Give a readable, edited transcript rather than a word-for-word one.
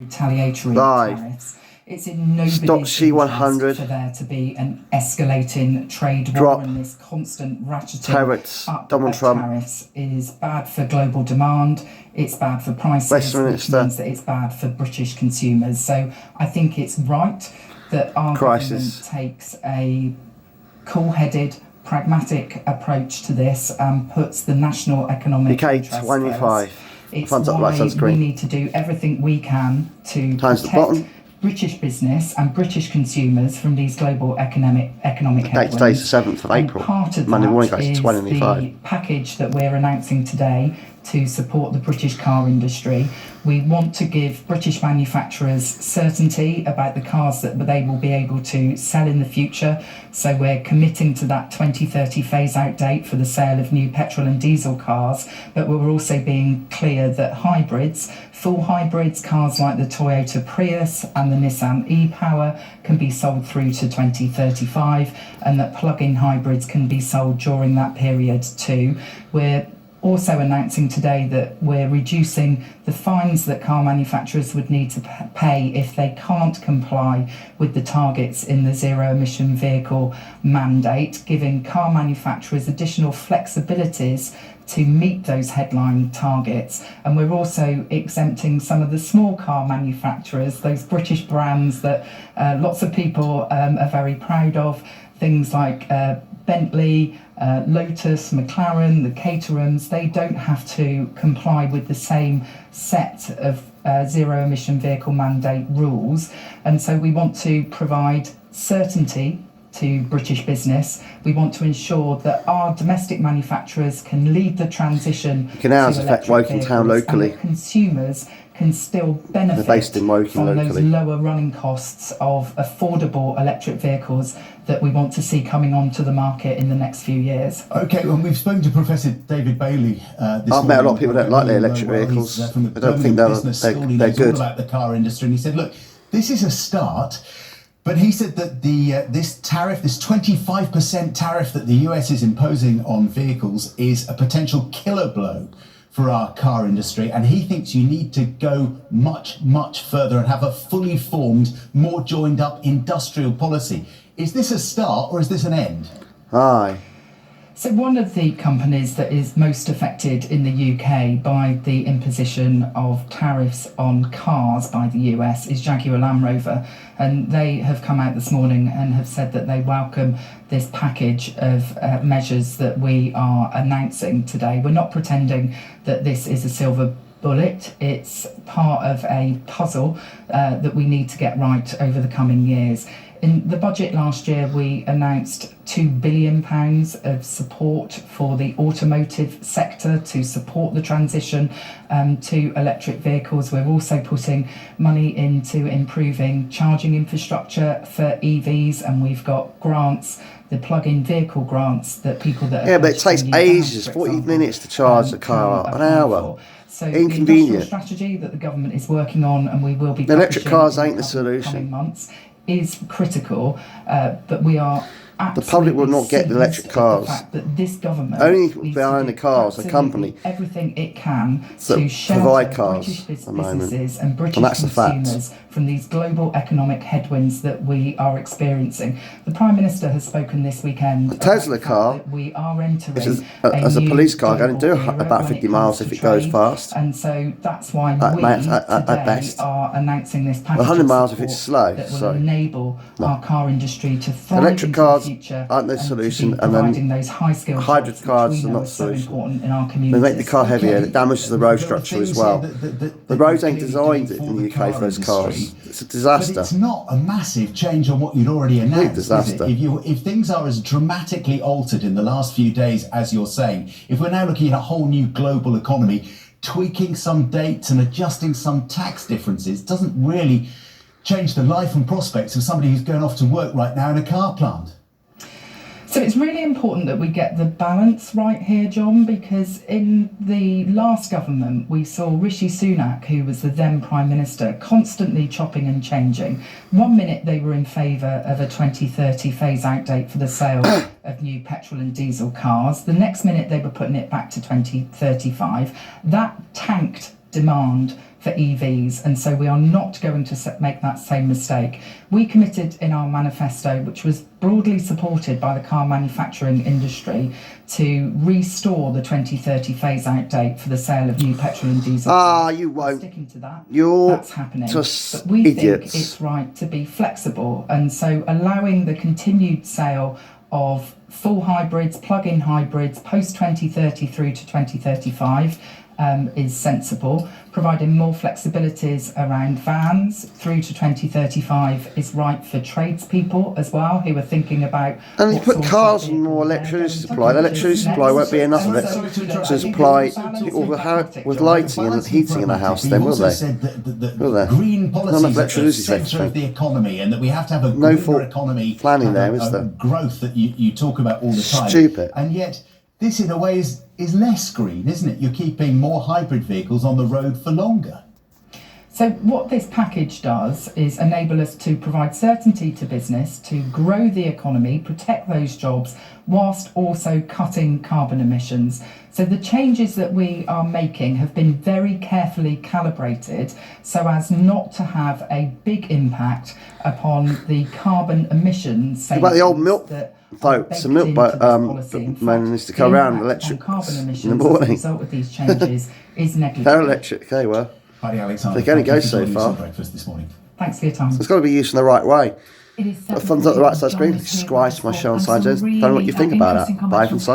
retaliatory Right. tariffs. It's in nobody's Stop C100. interest for there to be an escalating trade war, Drop and this constant ratcheting tariffs. up Donald of Trump. tariffs is bad for global demand, it's bad for prices, which Westminster. means that it's bad for British consumers. So I think it's right that our government takes a cool-headed, pragmatic approach to this and puts the national economic interest 25. first. It's Thumbs up, right, why sunscreen. we need to do everything we can to Times the protect bottom. British business and British consumers from these global economic Date headwinds. today's the 7th of And April. part of Monday morning, that guys, is 2025. the package that we're announcing today to support the British car industry. We want to give British manufacturers certainty about the cars that they will be able to sell in the future. So we're committing to that 2030 phase-out date for the sale of new petrol and diesel cars, but we're also being clear that hybrids, full hybrids, cars like the Toyota Prius and the Nissan e-Power can be sold through to 2035, and that plug-in hybrids can be sold during that period too. We're also announcing today that we're reducing the fines that car manufacturers would need to pay if they can't comply with the targets in the zero emission vehicle mandate, giving car manufacturers additional flexibilities to meet those headline targets. And we're also exempting some of the small car manufacturers, those British brands that lots of people are very proud of, things like Bentley, Lotus, McLaren, the Caterhams. They don't have to comply with the same set of zero emission vehicle mandate rules. And so we want to provide certainty to British business. We want to ensure that our domestic manufacturers can lead the transition You can ours affect Woking Town locally. And that consumers can still benefit They're based in Woking from locally. those lower running costs of affordable electric vehicles that we want to see coming onto the market in the next few years. Okay, well, we've spoken to Professor David Bailey this morning. I've met a lot of people that don't like their electric vehicles. From the I don't think Birmingham Business School. He they're knows all good. about the car industry, and he said, look, this is a start. But he said that this tariff, this 25% tariff that the US is imposing on vehicles is a potential killer blow for our car industry. And he thinks you need to go much, much further and have a fully formed, more joined up industrial policy. Is this a start or is this an end? Aye. So one of the companies that is most affected in the UK by the imposition of tariffs on cars by the US is Jaguar Land Rover. And they have come out this morning and have said that they welcome this package of measures that we are announcing today. We're not pretending that this is a silver bullet. It's part of a puzzle that we need to get right over the coming years. In the budget last year, we announced £2 billion of support for the automotive sector to support the transition to electric vehicles. We're also putting money into improving charging infrastructure for EVs, and we've got grants, the plug-in vehicle grants that people that Yeah, but it takes ages, 40 minutes to charge the car, an hour. So Inconvenient. the industrial strategy that the government is working on, and we will be The electric publishing cars in ain't the coming solution. months, is critical, but we are The public will not get the electric cars. The fact that this government Only needs behind to the cars, do a company everything it can that to shelter provide cars British at the moment. businesses and British And that's a fact. consumers from these global economic headwinds that we are experiencing. The Prime Minister has spoken this weekend. A Tesla about the fact car, that we are entering as a new police car, going to do global era about when 50 it miles comes if to it goes trade. fast. And so that's why At we at today best. are announcing this package 100 of miles if it's support slow, that will so- enable our car industry to thrive Electric into cars the future aren't the and to solution, be and then providing those high-skilled hybrid jobs, cars which we are know not is so solution. important in our They communities. make the car heavier, Okay. it damages the road There are structure as things well. here that The roads you're ain't clearly designed doing it in for the UK for those cars. industry. It's a But disaster. it's not a massive change on what you'd already announced, disaster. is it? If things are as dramatically altered in the last few days as you're saying, if we're now looking at a whole new global economy, tweaking some dates and adjusting some tax differences doesn't really change the life and prospects of somebody who's going off to work right now in a car plant. So it's really important that we get the balance right here, John, because in the last government we saw Rishi Sunak, who was the then Prime Minister, constantly chopping and changing. 1 minute they were in favour of a 2030 phase-out date for the sale of new petrol and diesel cars. The next minute they were putting it back to 2035. That tanked demand for EVs, and so we are not going to make that same mistake. We committed in our manifesto, which was broadly supported by the car manufacturing industry, to restore the 2030 phase-out date for the sale of new petrol and diesel cars. You won't. Sticking to that. That's happening. just but we idiots. think it's right to be flexible, and so allowing the continued sale of full hybrids, plug-in hybrids, post-2030 through to 2035 is sensible. Providing more flexibilities around vans through to 2035 is right for tradespeople as well, who are thinking about... And you put cars on more electricity supply. The electricity supply won't be enough of it to supply all the house with lighting and heating in the house, then, will they? Said that Will there? green policies Not enough are at the electricity centre of the economy, and that we have to have a No greener full economy. planning there, is there? Growth that you talk about all the time. Stupid. And yet, this in a way is less green, isn't it? You're keeping more hybrid vehicles on the road for longer. So what this package does is enable us to provide certainty to business, to grow the economy, protect those jobs, whilst also cutting carbon emissions. So the changes that we are making have been very carefully calibrated so as not to have a big impact upon the carbon emissions. What about the old milk vote? Some milk man needs to come around electric carbon emissions in the morning. as a result of these changes is negligible. They're electric, okay, well. Heidi Alexander, They can only go thank you for so joining us far. on Breakfast this morning. Thanks for your time. So it's got to be used in the right way. It is Put thumbs up the right side screen, subscribe to my show on Side Jones. Tell me what you think about it. Bye from Side.